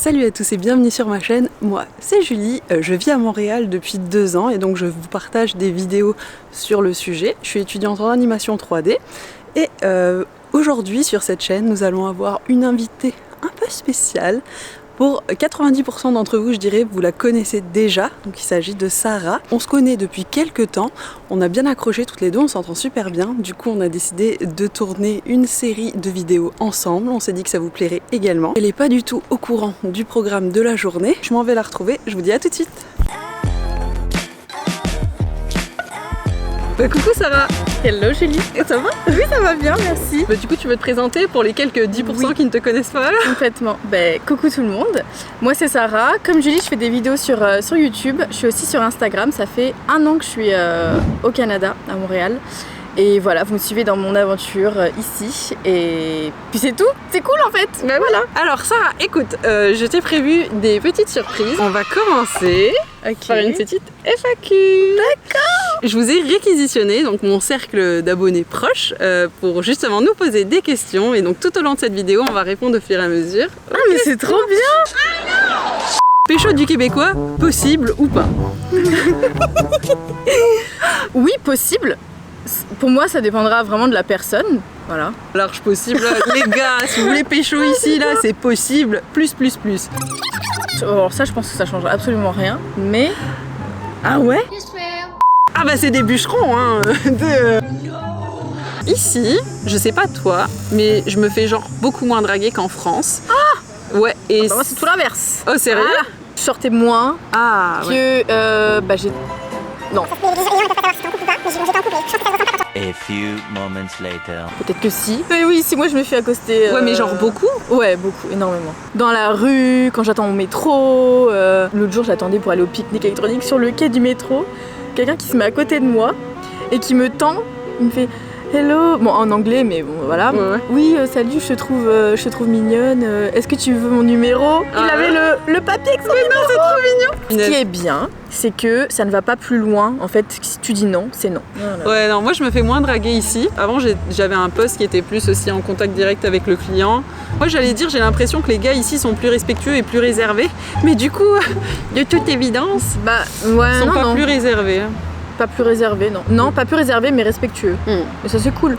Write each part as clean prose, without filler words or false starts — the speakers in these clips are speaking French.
Salut à tous et bienvenue sur ma chaîne, moi c'est Julie, je vis à Montréal depuis 2 ans et donc je vous partage des vidéos sur le sujet. Je suis étudiante en animation 3D et aujourd'hui sur cette chaîne nous allons avoir une invitée un peu spéciale. Pour 90% d'entre vous, je dirais, vous la connaissez déjà, donc il s'agit de Sarah. On se connaît depuis quelques temps, on a bien accroché toutes les deux, on s'entend super bien. Du coup, on a décidé de tourner une série de vidéos ensemble, on s'est dit que ça vous plairait également. Elle n'est pas du tout au courant du programme de la journée, je m'en vais la retrouver, je vous dis à tout de suite. Coucou Sarah. Hello Julie. Et ça va? Oui, ça va bien, merci. Du coup, tu veux te présenter pour les quelques 10% qui ne te connaissent pas? Complètement. Coucou tout le monde. Moi c'est Sarah. Comme Julie, je fais des vidéos sur YouTube. Je suis aussi sur Instagram. Ça fait 1 an que je suis au Canada, à Montréal. Et voilà, vous me suivez dans mon aventure ici. Et puis c'est tout. C'est cool en fait. Voilà. Alors Sarah, écoute, je t'ai prévu des petites surprises. On va commencer par une petite FAQ. D'accord. Je vous ai réquisitionné donc mon cercle d'abonnés proches pour justement nous poser des questions. Et donc tout au long de cette vidéo, on va répondre au fur et à mesure. Ah mais c'est trop bien. Pécho du Québécois, possible ou pas? Oui, possible. Pour moi, ça dépendra vraiment de la personne. Voilà. Large possible. Les gars, si vous voulez pécho ici, là, c'est possible. Plus. Alors ça, je pense que ça change absolument rien. Mais... Ah ouais? Ah bah c'est des bûcherons, hein. Ici, je sais pas toi, mais je me fais genre beaucoup moins draguer qu'en France. Ah! Ouais, et... moi, c'est tout l'inverse. Oh, sérieux? Ah, je sortais moins que... j'ai... Non. A few moments later. Peut-être que si. Mais oui, si moi je me fais accoster. Ouais, mais genre beaucoup? Ouais, beaucoup, énormément. Dans la rue, quand j'attends mon métro. L'autre jour, j'attendais pour aller au pique-nique électronique sur le quai du métro. Quelqu'un qui se met à côté de moi et qui me tend, il me fait hello, bon en anglais, mais bon voilà. Ouais. Oui, salut, je te trouve mignonne. Est-ce que tu veux mon numéro? Il avait le papier avec son numéro. Non, c'est trop mignon. Ce qui est bien, c'est que ça ne va pas plus loin. En fait, si tu dis non, c'est non. Voilà. Ouais, non, moi je me fais moins draguer ici. Avant, j'avais un poste qui était plus aussi en contact direct avec le client. Moi, j'allais dire, j'ai l'impression que les gars ici sont plus respectueux et plus réservés. Mais du coup, de toute évidence, ils sont pas plus réservés. Pas plus réservé, non. Non, pas plus réservé, mais respectueux. Et ça, c'est cool.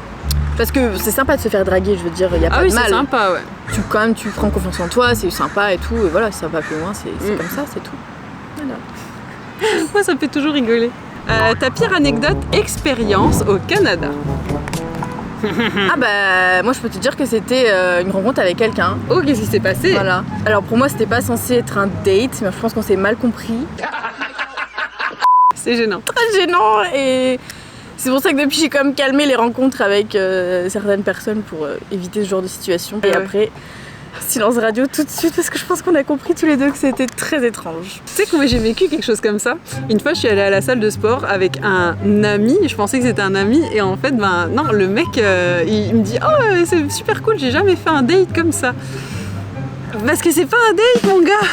Parce que c'est sympa de se faire draguer, je veux dire, il n'y a pas de mal. Ah oui, c'est sympa, ouais. Tu prends confiance en toi, c'est sympa et tout. Et voilà, si ça va plus loin, c'est comme ça, c'est tout. Voilà. Moi, ça me fait toujours rigoler. Ta pire anecdote, expérience au Canada? Moi, je peux te dire que c'était une rencontre avec quelqu'un. Oh, qu'est-ce qui s'est passé? Voilà. Alors, pour moi, c'était pas censé être un date, mais je pense qu'on s'est mal compris. C'est gênant. Très gênant et c'est pour ça que depuis j'ai quand même calmé les rencontres avec certaines personnes pour éviter ce genre de situation. Et après, silence radio tout de suite parce que je pense qu'on a compris tous les deux que c'était très étrange. Tu sais que moi j'ai vécu quelque chose comme ça. Une fois je suis allée à la salle de sport avec un ami, je pensais que c'était un ami et en fait non, le mec il me dit oh c'est super cool, j'ai jamais fait un date comme ça. Parce que c'est pas un date mon gars.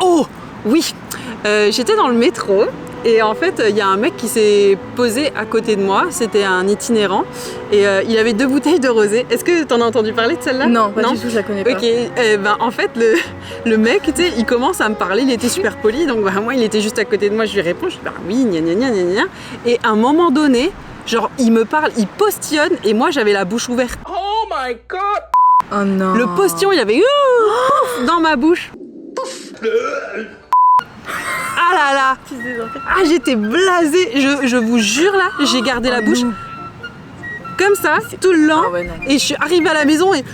Oh oui, j'étais dans le métro et en fait il y a un mec qui s'est posé à côté de moi, c'était un itinérant et il avait 2 bouteilles de rosé. Est-ce que t'en as entendu parler de celle-là? Non, pas du tout, je la connais pas. Ok, en fait le mec, tu sais, il commence à me parler, il était super poli, donc moi il était juste à côté de moi, je lui réponds, je dis oui, gna gna gna gna gna. Et à un moment donné, genre il me parle, il postillonne et moi j'avais la bouche ouverte. Oh my god! Oh non. Le postillon il avait dans ma bouche. Ah là là! Ah j'étais blasée, je vous jure là, j'ai gardé la bouche comme ça tout le long et je suis arrivée à la maison et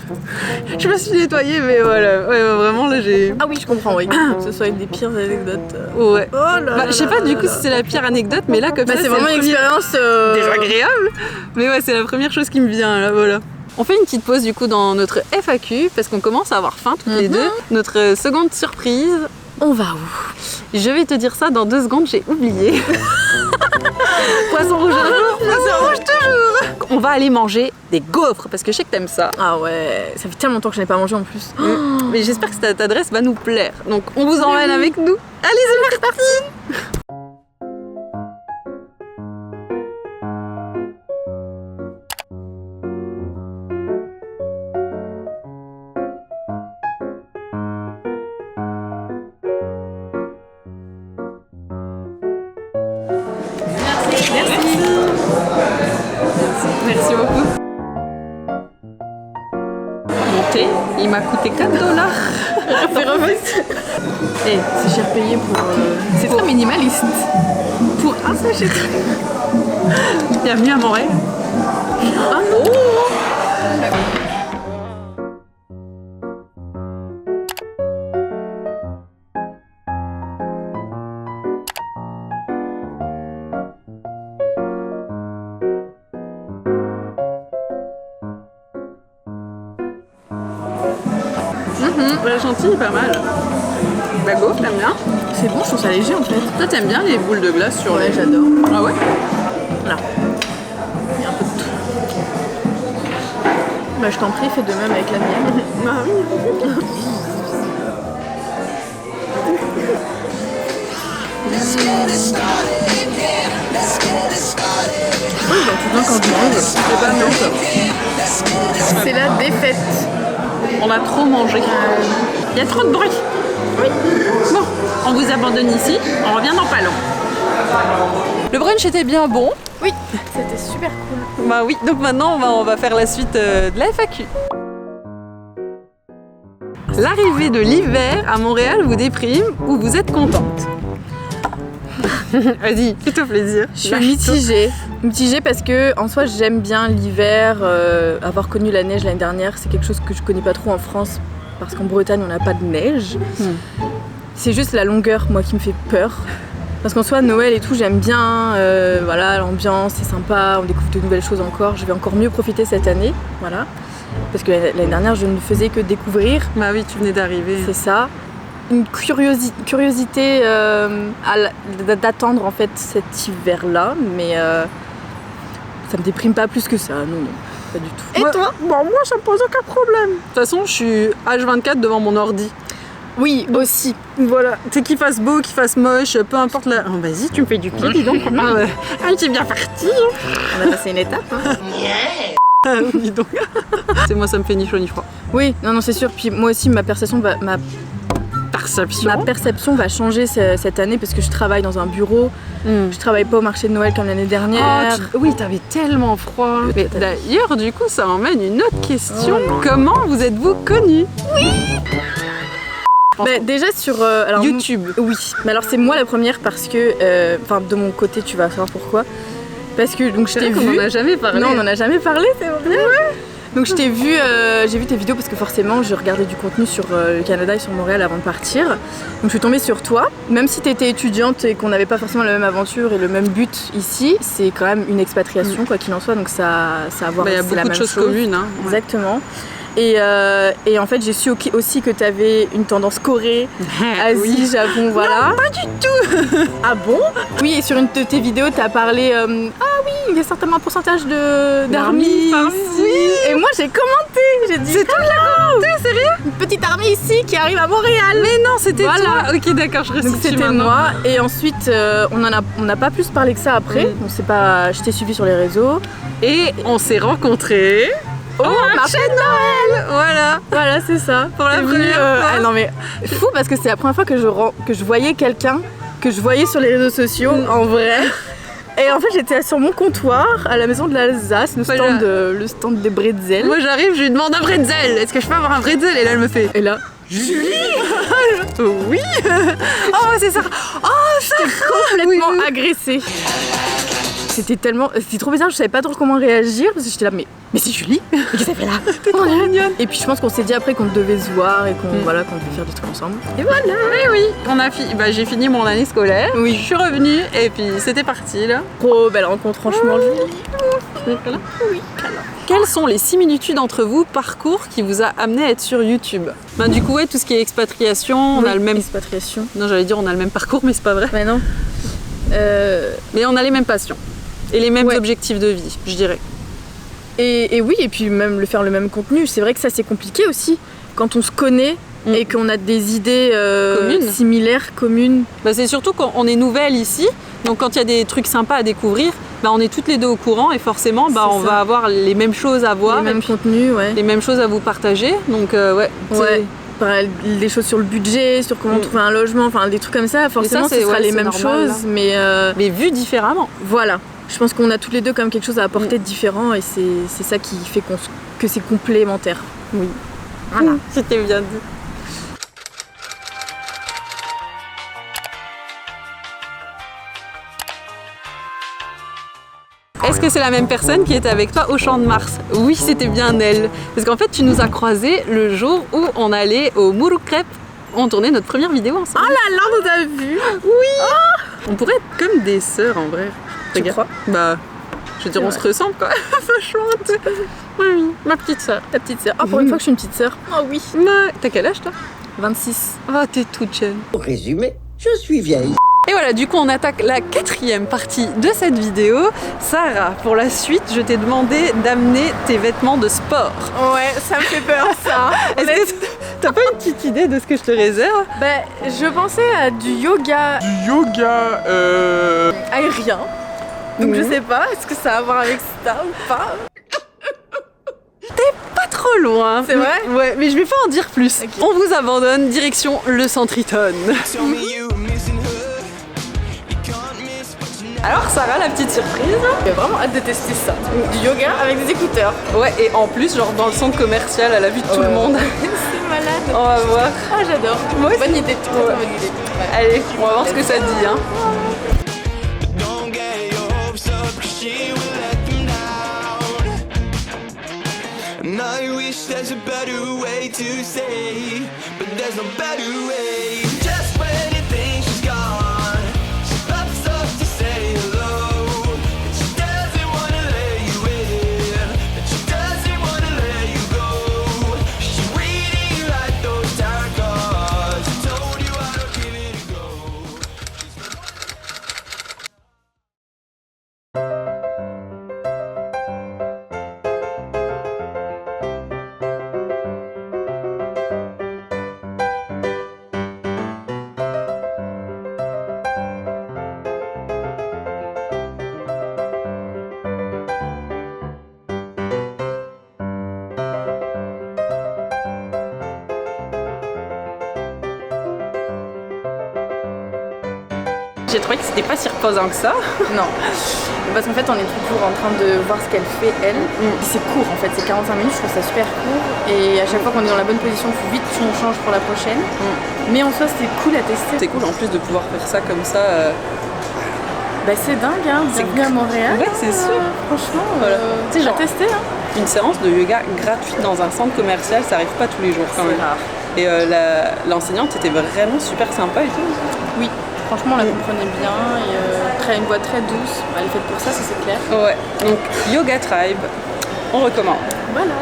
je me suis nettoyée mais voilà, vraiment là j'ai... Ah oui je comprends, oui, que ce soit une des pires anecdotes. Ouais. Oh là Je sais pas du coup si c'est la pire anecdote mais là comme ça c'est vraiment une expérience désagréable. Mais ouais c'est la première chose qui me vient là, voilà. On fait une petite pause du coup dans notre FAQ parce qu'on commence à avoir faim toutes les deux. Notre seconde surprise, on va où? Je vais te dire ça dans 2 secondes, j'ai oublié. Poisson rouge toujours, poisson rouge toujours. On va aller manger des gaufres parce que je sais que t'aimes ça. Ah ouais, ça fait tellement longtemps que je n'ai pas mangé en plus. Mais j'espère que cette adresse va nous plaire. Donc on vous emmène avec nous. Allez, c'est parti. Merci beaucoup. Mon thé, il m'a coûté 4 $. Et c'est cher payé pour. C'est très minimaliste. Pour un sachet de thé. Bienvenue à Montréal. Ah non. La chantilly est pas mal. La gaufre, t'aimes bien? C'est bon, je trouve ça léger en fait. Toi, t'aimes bien les boules de glace sur Ouais, les... j'adore. Ah ouais? Là. Il y a un peu de tout. Bah, je t'en prie, fais de même avec la mienne. Ah oui. Oui, dans tout le temps quand je mange, c'est pas non. C'est la défaite. On a trop mangé. Il y a trop de bruit. Oui. Bon, on vous abandonne ici. On revient dans pas long. Le brunch était bien bon. Oui, c'était super cool. Bah oui, donc maintenant on va faire la suite de la FAQ. L'arrivée de l'hiver à Montréal vous déprime ou vous êtes contente? Vas-y, fais-toi plaisir. Je suis mitigée. Mitigée parce que en soi j'aime bien l'hiver. Avoir connu la neige l'année dernière, c'est quelque chose que je connais pas trop en France parce qu'en Bretagne on n'a pas de neige. C'est juste la longueur moi qui me fait peur. Parce qu'en soi Noël et tout j'aime bien, voilà, l'ambiance c'est sympa, on découvre de nouvelles choses encore. Je vais encore mieux profiter cette année, voilà. Parce que l'année dernière je ne faisais que découvrir. Bah oui, tu venais d'arriver. C'est ça. Une curiosité d'attendre en fait cet hiver-là, mais ça me déprime pas plus que ça, non, pas du tout. Et toi? Bon, moi ça me pose aucun problème. De toute façon, je suis H24 devant mon ordi. Oui, aussi. Voilà, tu sais qu'il fasse beau, qu'il fasse moche, peu importe la... Oh, vas-y, tu me fais du pied, dis donc. Ah, tu es bien parti. On a passé une étape. Hein. Dis donc. C'est moi, ça me fait ni chaud ni froid. Oui, non, c'est sûr. Puis moi aussi, ma perception va changer cette année parce que je travaille dans un bureau. Je travaille pas au marché de Noël comme l'année dernière. Oui, t'avais tellement froid. Mais d'ailleurs, du coup, ça m'emmène une autre question. Oh, comment vous êtes-vous connus? Oui. Bah, déjà sur alors, YouTube. Oui, mais alors c'est moi la première parce que, enfin de mon côté tu vas savoir pourquoi. Parce que donc je t'ai vu. On en a jamais parlé. Non, on en a jamais parlé, c'est vrai. Ouais. Donc je t'ai vu, j'ai vu tes vidéos parce que forcément je regardais du contenu sur le Canada et sur Montréal avant de partir. Donc je suis tombée sur toi. Même si tu étais étudiante et qu'on n'avait pas forcément la même aventure et le même but ici, c'est quand même une expatriation quoi qu'il en soit. Donc ça a à voir. Il y a beaucoup de choses communes. Hein. Exactement. Et en fait, j'ai su aussi que tu avais une tendance Corée, Asie, oui. Japon, voilà. Non, pas du tout. Ah bon? Oui, et sur une de tes vidéos, tu as parlé ah oui, il y a certainement un pourcentage d'armies ici. Oui. Et moi, j'ai commenté. J'ai dit, c'est toi qui l'as commenté, sérieux? Une petite armée ici qui arrive à Montréal. Mais non, c'était toi. Ok, d'accord, je resitue. Donc c'était moi. Et ensuite, on n'a pas plus parlé que ça après. On s'est pas. Je t'ai suivi sur les réseaux. Et on s'est rencontrés. Au marché de Noël. Voilà, c'est ça. Pour la première fois. Ah non mais fou parce que c'est la première fois que je voyais quelqu'un que je voyais sur les réseaux sociaux en vrai. Et en fait j'étais sur mon comptoir à la maison de l'Alsace, le stand des bretzels. Moi j'arrive, je lui demande un bretzel. Est-ce que je peux avoir un bretzel? Et là elle me fait. Et là, Julie. Oui. Oh c'est ça. Oh ça. Complètement agressée. C'était trop bizarre, je savais pas trop comment réagir parce que j'étais là, mais c'est Julie. Mais qu'est-ce qu'elle fait là? T'es trop mignonne. Et puis je pense qu'on s'est dit après qu'on devait se voir et qu'on devait faire des trucs ensemble. Et voilà. Et oui, j'ai fini mon année scolaire. Oui. Je suis revenue et puis c'était parti là. Trop belle rencontre franchement, Julie. Oui. Quelles sont les similitudes entre vous, parcours qui vous a amené à être sur YouTube? Du coup, tout ce qui est expatriation, on a le même. Expatriation. Non, j'allais dire on a le même parcours, mais c'est pas vrai. Mais non. Mais on a les mêmes passions. Et les mêmes objectifs de vie, je dirais. Et oui, et puis même faire le même contenu, c'est vrai que ça c'est compliqué aussi. Quand on se connaît et qu'on a des idées similaires, communes. C'est surtout quand on est nouvelle ici, donc quand il y a des trucs sympas à découvrir, on est toutes les deux au courant et forcément on va avoir les mêmes choses à voir. Les mêmes contenus, les mêmes choses à vous partager. Donc des choses sur le budget, sur comment trouver un logement, enfin des trucs comme ça, forcément ce sera les mêmes choses, mais vues différemment. Voilà. je pense qu'on a toutes les deux quand même quelque chose à apporter de différent et c'est ça qui fait que c'est complémentaire. Oui. Voilà. C'était bien dit. Est-ce que c'est la même personne qui était avec toi au Champ de Mars? Oui, c'était bien elle. Parce qu'en fait, tu nous as croisés le jour où on allait au Muru Crêpe. On tournait notre première vidéo ensemble. Oh là là, on t'a vu. Oui. On pourrait être comme des sœurs en vrai. Tu crois? Bah, je veux dire, on se ressemble quoi. Vachement. Oui, ma petite sœur. Ta petite sœur. Oh, pour une fois que je suis une petite sœur. Oh oui. T'as quel âge toi? 26. Oh, t'es toute jeune. Pour résumer, je suis vieille. Et voilà, du coup, on attaque la 4e partie de cette vidéo. Sarah, pour la suite, je t'ai demandé d'amener tes vêtements de sport. Ouais, ça me fait peur ça. Est-ce que t'as pas une petite idée de ce que je te réserve? Bah, je pensais à du yoga. Aérien. Donc je sais pas, est-ce que ça a à voir avec ça ou pas? Pas trop loin. C'est vrai? Ouais, mais je vais pas en dire plus. Okay. On vous abandonne, direction le Centriton. Alors Sarah, la petite surprise. J'ai vraiment hâte de tester ça. Du yoga avec des écouteurs. Ouais, et en plus, genre dans le centre commercial à la vue de tout le monde. C'est malade. On va voir. Ah, j'adore. Moi aussi. Bonne idée. Très Ouais. bonne idée. Ouais. Allez, on va voir ce que ça dit. Hein. Don't get your hopes up, 'cause she will let them down. And I wish there's a better way to say, but there's no better way. Just when you think she's gone, she pops up to say hello. And she doesn't wanna let you in, and she doesn't wanna let you go. She reading you like those tarot cards. She told you how to give it a go. J'ai trouvé que c'était pas si reposant que ça. Non. Parce qu'en fait, on est toujours en train de voir ce qu'elle fait, elle. C'est court en fait, c'est 45 minutes, je trouve ça super court. Et à chaque fois qu'on est dans la bonne position, il faut vite qu'on change pour la prochaine. Mais en soi, c'était cool à tester. C'est cool en plus de pouvoir faire ça comme ça. Bah, c'est dingue, hein. Bienvenue à Montréal. Ouais, c'est sûr. Franchement, Voilà. Tu sais, j'ai genre- testé. Hein. Une séance de yoga gratuite dans un centre commercial, ça arrive pas tous les jours quand C'est même. rare. Et l'enseignante était vraiment super sympa et tout. Oui, franchement, on la comprenait bien. Et une voix très douce. Elle est faite pour ça, ça c'est clair. Ouais, donc Yoga Tribe, on recommande. Voilà.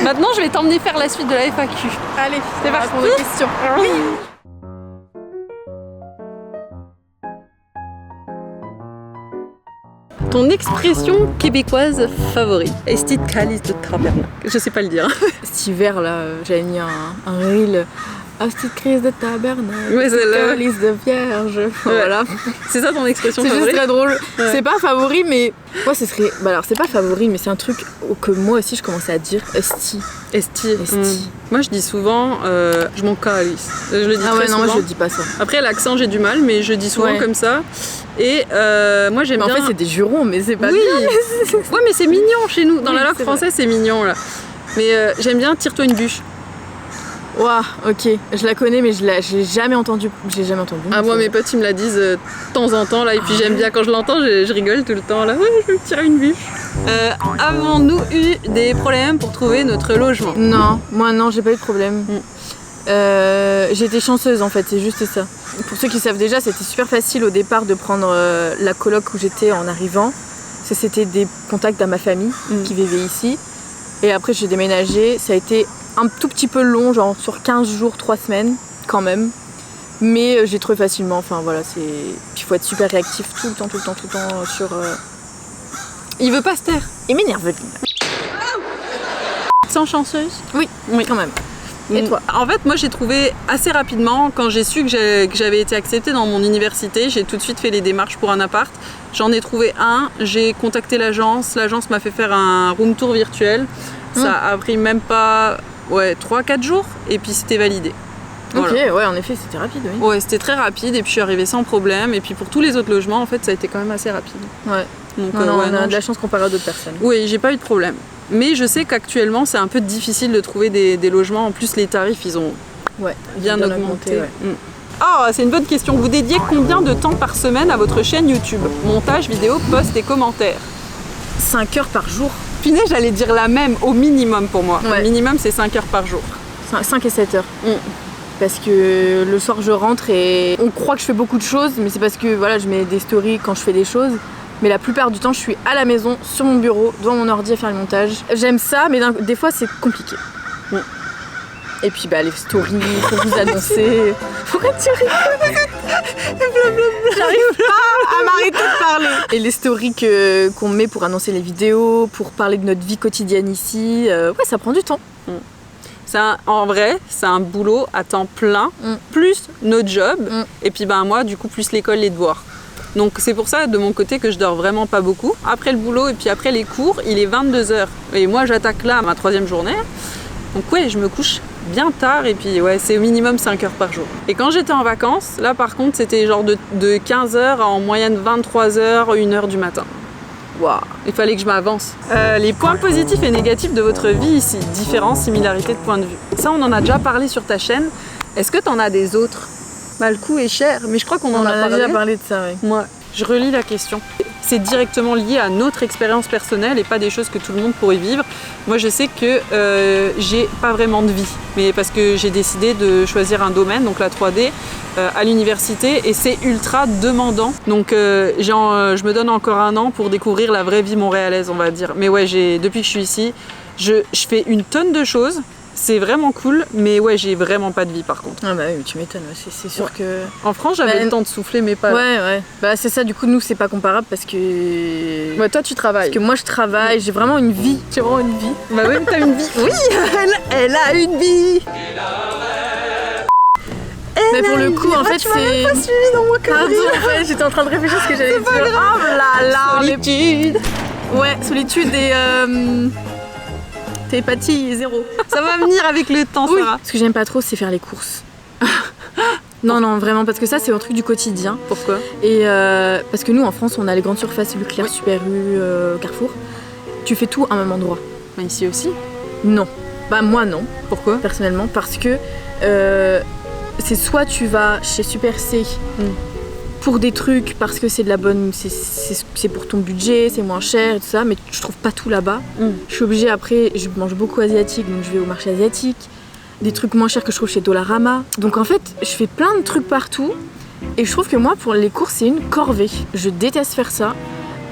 Maintenant, je vais t'emmener faire la suite de la FAQ. Allez, C'est on va parti. répondre aux questions. Oui. Ton expression québécoise favorite? Estit calice de tabernacle. Je sais pas le dire. Cet hiver là, j'avais mis un reel. Petite crise de tabernacle, Ouais, c'est là. calice de vierge. Voilà. C'est ça ton expression C'est juste favorite? très drôle. Ouais. C'est pas favori, mais moi ce serait. Bah alors c'est pas favori, mais c'est un truc que moi aussi je commençais à dire. Esti. Esti. Esti. Moi je dis souvent je m'en calisse. Je le dis Ah très ouais, non, souvent. moi je dis pas ça. Après l'accent j'ai du mal, mais je dis souvent Ouais. comme ça. Et moi j'aime Mais en bien. fait c'est des jurons, mais c'est pas Oui. bien. Ouais, mais c'est mignon chez nous. Dans Oui, la langue c'est française c'est mignon là. Mais j'aime bien tire-toi une bûche. Ouah, ok, je la connais, mais je l'ai jamais entendue. J'ai jamais entendu. Ah, moi mes potes ils me la disent de temps en temps là, et puis j'aime bien quand je l'entends, je rigole tout le temps là. Ouais, je vais me tirer une bûche. Avons-nous eu des problèmes pour trouver notre logement? Non, moi non, j'ai pas eu de problème. J'ai été chanceuse en fait, c'est juste ça. Pour ceux qui savent déjà, c'était super facile au départ de prendre la coloc où j'étais en arrivant. Parce que c'était des contacts à ma famille qui vivaient ici. Et après j'ai déménagé, ça a été un tout petit peu long, genre sur 15 jours, 3 semaines quand même. Mais j'ai trouvé facilement, enfin voilà, c'est. Puis il faut être super réactif tout le temps sur. Il veut pas se taire. Il m'énerve. Sans chanceuse? Oui, quand même. Et toi? En fait, moi j'ai trouvé assez rapidement, quand j'ai su que j'avais été acceptée dans mon université, j'ai tout de suite fait les démarches pour un appart. J'en ai trouvé un, j'ai contacté l'agence m'a fait faire un room tour virtuel. Ça a pris même pas 3-4 jours et puis c'était validé. Ok, Voilà. ouais, en effet, c'était rapide, oui. Ouais, c'était très rapide et puis je suis arrivée sans problème. Et puis pour tous les autres logements, en fait, ça a été quand même assez rapide. Ouais. Donc, Non, ouais, on a non, de la chance comparé à d'autres personnes. Oui, j'ai pas eu de problème. Mais je sais qu'actuellement, c'est un peu difficile de trouver des logements. En plus, les tarifs, ils ont Ouais, bien ils ont augmenté. ouais. Ah, c'est une bonne question. Vous dédiez combien de temps par semaine à votre chaîne YouTube? Montage, vidéo, post et commentaires. 5 heures par jour. Punaise, j'allais dire la même, au minimum pour moi. Ouais. Au minimum, c'est 5 heures par jour. 5 et 7 heures. Mm. Parce que le soir je rentre et on croit que je fais beaucoup de choses, mais c'est parce que voilà, je mets des stories quand je fais des choses. Mais la plupart du temps, je suis à la maison, sur mon bureau, devant mon ordi à faire le montage. J'aime ça, mais des fois c'est compliqué. Mm. Et puis bah les stories, faut vous annoncer. Pourquoi tu rigoles? J'arrive pas à m'arrêter de parler. Et les stories qu'on met pour annoncer les vidéos, pour parler de notre vie quotidienne ici, ouais, ça prend du temps. En vrai, c'est un boulot à temps plein, Mm. plus notre job, Mm. et puis ben, moi, du coup, plus l'école, les devoirs. Donc c'est pour ça, de mon côté, que je dors vraiment pas beaucoup. Après le boulot et puis après les cours, il est 22h. Et moi, j'attaque là ma 3e journée. Donc ouais, je me couche bien tard, et puis ouais, c'est au minimum 5 heures par jour. Et quand j'étais en vacances, là par contre, c'était genre de 15h à en moyenne 23h, 1h du matin. Waouh, il fallait que je m'avance. Les points positifs et négatifs de votre vie ici, différences, similarités de points de vue. Ça, on en a déjà parlé sur ta chaîne. Est-ce que t'en as des autres? Bah, le coût est cher, mais je crois qu'on en a parlé. déjà parlé de ça, oui. Moi, je relis la question. C'est directement lié à notre expérience personnelle et pas des choses que tout le monde pourrait vivre. Moi, je sais que j'ai pas vraiment de vie, mais parce que j'ai décidé de choisir un domaine, donc la 3D, à l'université, et c'est ultra demandant. Donc, je me donne encore un an pour découvrir la vraie vie montréalaise, on va dire. Mais ouais, depuis que je suis ici, je fais une tonne de choses. C'est vraiment cool, mais ouais, j'ai vraiment pas de vie par contre. Ah bah oui, tu m'étonnes, ouais, c'est sûr que... En France, j'avais Bah, le temps de souffler, mais pas... Ouais. Bah c'est ça, du coup, nous, c'est pas comparable parce que... Ouais, toi, tu travailles. Parce que moi, je travaille, j'ai vraiment une vie. J'ai vraiment une vie. Bah oui, t'as une vie. Oui, elle a une vie. Mais pour le coup, en fait, tu m'as même c'est... pas suivi dans mon Pardon, carré. en fait, j'étais en train de réfléchir à ce que j'allais dire. Pas grave. Oh là là, Solitude. Ouais, solitude et... télépathie, 0. Ça va venir avec le temps, Oui, Sarah. ce que j'aime pas trop, c'est faire les courses. Non, vraiment, parce que ça, c'est un truc du quotidien. Pourquoi? Et parce que nous, en France, on a les grandes surfaces Leclerc, Super U, Carrefour. Tu fais tout à un même endroit. Mais ici aussi. Non. Bah moi, non, Pourquoi? personnellement, parce que c'est soit tu vas chez Super C pour des trucs parce que c'est de la bonne, c'est pour ton budget, c'est moins cher et tout ça, mais je trouve pas tout là-bas. Je suis obligée après, je mange beaucoup asiatique, donc je vais au marché asiatique. Des trucs moins chers que je trouve chez Dollarama. Donc en fait, je fais plein de trucs partout et je trouve que moi, pour les courses, c'est une corvée. Je déteste faire ça.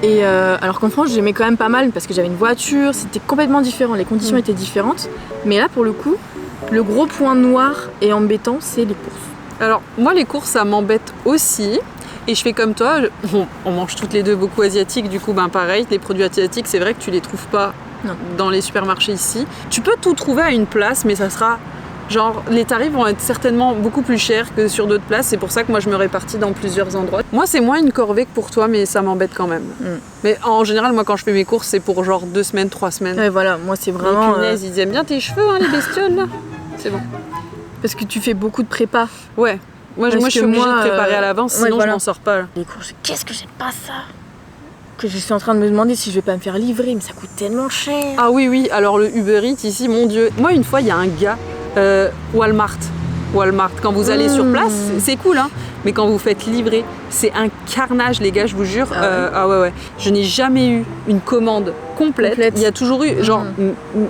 Et alors qu'en France, j'aimais quand même pas mal parce que j'avais une voiture, c'était complètement différent, les conditions étaient différentes. Mais là, pour le coup, le gros point noir et embêtant, c'est les courses. Alors, moi, les courses, ça m'embête aussi. Et je fais comme toi, on mange toutes les deux beaucoup asiatique, du coup, ben pareil, les produits asiatiques, c'est vrai que tu les trouves pas dans les supermarchés ici. Tu peux tout trouver à une place, mais ça sera... Genre, les tarifs vont être certainement beaucoup plus chers que sur d'autres places. C'est pour ça que moi, je me répartis dans plusieurs endroits. Moi, c'est moins une corvée que pour toi, mais ça m'embête quand même. Mais en général, moi, quand je fais mes courses, c'est pour genre 2 semaines, 3 semaines. Ouais, voilà, moi, c'est Les vraiment... punaises, ils aiment bien tes cheveux, hein, les bestioles, là. C'est bon. parce que tu fais beaucoup de prépa. Ouais. Moi, Parce je suis que obligée moi, de préparer à l'avance, ouais, sinon voilà. je m'en sors pas. Là. Les courses, qu'est-ce que j'aime pas ça? Que je suis en train de me demander si je vais pas me faire livrer, mais ça coûte tellement cher. Ah oui, alors le Uber Eats ici, mon Dieu. Moi, une fois, il y a un gars, Walmart, quand vous allez sur place, c'est cool, hein. Mais quand vous faites livrer, c'est un carnage, les gars, je vous jure. Ah ouais. Ouais. Je n'ai jamais eu une commande complète. Il y a toujours eu genre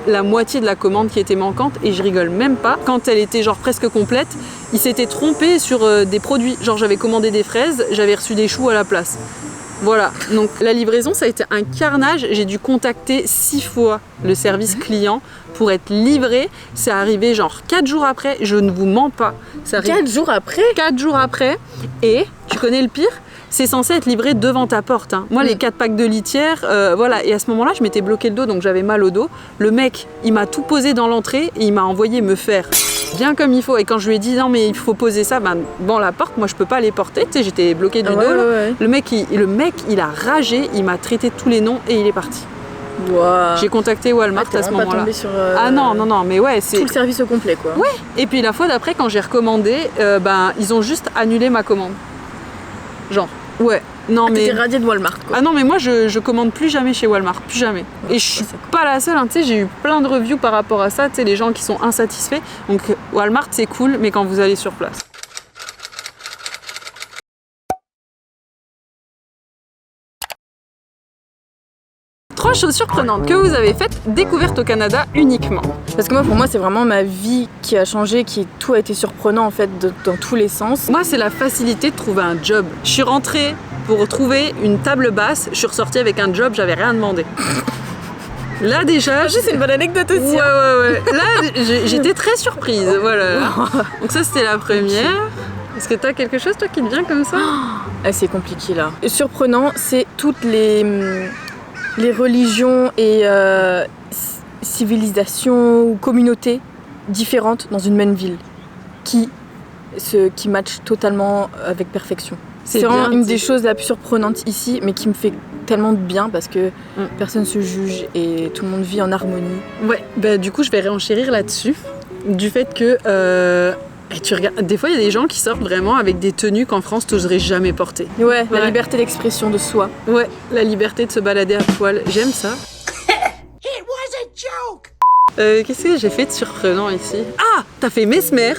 la moitié de la commande qui était manquante, et je rigole même pas. Quand elle était genre presque complète, il s'était trompé sur des produits. Genre j'avais commandé des fraises, j'avais reçu des choux à la place. Voilà, donc la livraison, ça a été un carnage. J'ai dû contacter 6 fois le service client pour être livré. C'est arrivé genre 4 jours après, je ne vous mens pas. 4 jours après? 4 jours après, et tu connais le pire? C'est censé être livré devant ta porte. Hein. Moi, les 4 packs de litière, voilà. Et à ce moment-là, je m'étais bloqué le dos, donc j'avais mal au dos. Le mec, il m'a tout posé dans l'entrée et il m'a envoyé me faire bien comme il faut. Et quand je lui ai dit non, mais il faut poser ça, bon, la porte, moi, je peux pas les porter. Tu sais, j'étais bloqué du dos. Là. Ouais. Le mec, il a ragé, il m'a traité de tous les noms et il est parti. Wow. J'ai contacté Walmart T'es à ce vraiment pas moment-là. tombé sur Ah non, mais ouais, c'est... tout le service au complet quoi. Ouais. Et puis la fois d'après, quand j'ai recommandé, ils ont juste annulé ma commande. Genre, ouais. Non, mais... T'étais radiée de Walmart quoi. Ah non, mais moi je commande plus jamais chez Walmart, plus jamais. Ouais, Et je suis ça, c'est cool. pas la seule, hein, tu sais, j'ai eu plein de reviews par rapport à ça, tu sais, les gens qui sont insatisfaits. Donc Walmart c'est cool, mais quand vous allez sur place. Trois choses surprenantes que vous avez faites, découvertes au Canada uniquement. Parce que moi, pour moi, c'est vraiment ma vie qui a changé, tout a été surprenant en fait dans tous les sens. Moi, c'est la facilité de trouver un job. Je suis rentrée pour trouver une table basse, je suis ressortie avec un job, j'avais rien demandé. Là déjà, C'est une bonne anecdote aussi. ouais. Là, j'étais très surprise, voilà. Donc ça, c'était la première. Est-ce que t'as quelque chose, toi, qui te vient comme ça? Ah, c'est compliqué là. Et surprenant, c'est toutes les religions et civilisations ou communautés différentes dans une même ville qui matchent totalement avec perfection. C'est vraiment une des choses la plus surprenantes ici, mais qui me fait tellement de bien parce que personne se juge et tout le monde vit en harmonie. Ouais, bah du coup, je vais réenchérir là-dessus. Du fait que, tu regardes, des fois, il y a des gens qui sortent vraiment avec des tenues qu'en France, tu n'oserais jamais porter. Ouais, la Ouais. liberté d'expression de soi. Ouais, la liberté de se balader à poil, j'aime ça. It was a joke! Qu'est-ce que j'ai fait de surprenant ici? Ah, t'as fait Mesmer.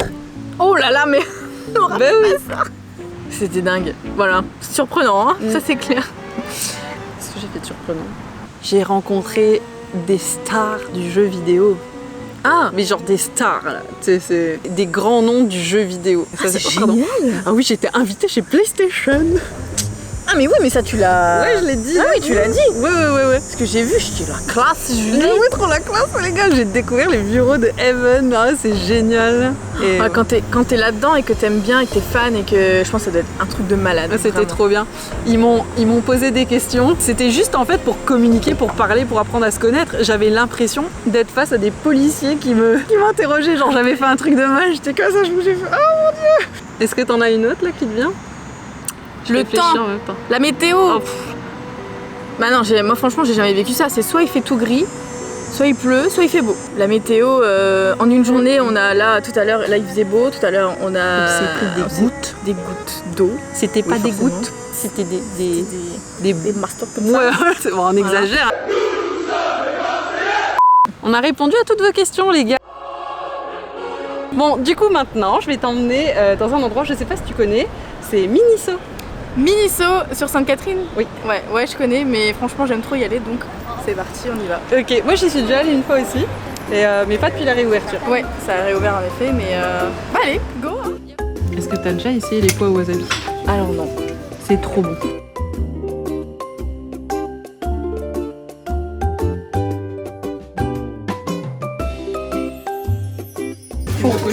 Oh là là, mais Bah oui. c'était dingue. Voilà, surprenant, hein, ça c'est clair. Qu'est-ce que j'ai fait de surprenant? J'ai rencontré des stars du jeu vidéo. Ah, Mais genre des stars, là. C'est des grands noms du jeu vidéo. Ça, c'est pardon. génial. Ah oui, j'étais invitée chez PlayStation. Ah mais oui, mais ça tu l'as... Ouais, je l'ai dit. Ah oui, tu l'as dit. Ouais. Parce que j'ai vu, je dis la classe, Julie. Mais oui, trop la classe, les gars. J'ai découvert les bureaux de Heaven. Ah, c'est génial. Et Ah, quand t'es là-dedans et que t'aimes bien et que t'es fan et que je pense que ça doit être un truc de malade. c'était vraiment. trop bien. Ils m'ont posé des questions. C'était juste en fait pour communiquer, pour parler, pour apprendre à se connaître. J'avais l'impression d'être face à des policiers qui m'interrogeaient. Genre j'avais fait un truc de mal. J'étais comme ça, j'ai fait oh mon dieu. Est-ce que t'en as une autre là qui te vient? Je Le réfléchis temps. en même temps. La météo. Oh, Bah non, moi franchement j'ai jamais vécu ça. C'est soit il fait tout gris, soit il pleut, soit il fait beau. La météo, en une journée, on a là tout à l'heure, là il faisait beau, tout à l'heure on a... On s'est pris des gouttes. Des gouttes d'eau. C'était pas Oui, des forcément. gouttes, c'était des Des masters comme ça. Ouais, c'est bon, on exagère. On a répondu à toutes vos questions, les gars. Bon, du coup, maintenant, je vais t'emmener dans un endroit, je sais pas si tu connais, c'est Miniso. Miniso sur Sainte-Catherine. Oui. Ouais, je connais, mais franchement j'aime trop y aller, donc c'est parti, on y va. Ok, moi j'y suis déjà allée une fois aussi, mais pas depuis la réouverture. Ouais, ça a réouvert en effet, mais bah allez, go hein. Est-ce que t'as déjà essayé les pois au wasabi? Alors non. C'est trop bon.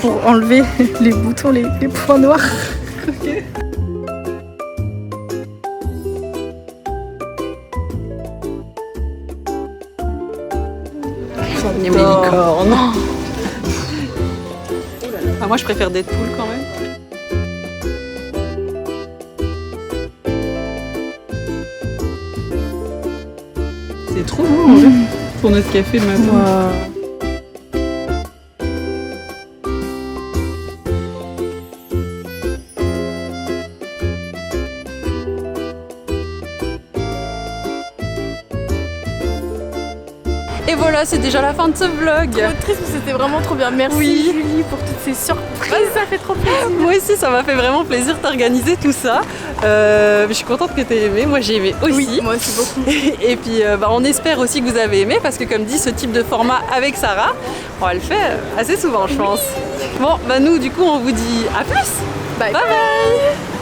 Pour enlever les boutons, les points noirs. Les licornes. Ah, moi je préfère Deadpool quand même. C'est trop bon en fait, pour notre café le matin. Et voilà, c'est déjà la fin de ce vlog. Trop triste, mais c'était vraiment trop bien. Merci Oui. Julie pour toutes ces surprises, ça fait trop plaisir. Moi aussi, ça m'a fait vraiment plaisir d'organiser tout ça. Je suis contente que tu aies aimé, moi j'ai aimé aussi. Oui, moi aussi beaucoup. Et puis on espère aussi que vous avez aimé parce que comme dit, ce type de format avec Sarah, on va le faire assez souvent je pense. Bon, nous du coup on vous dit à plus. Bye. Bye bye.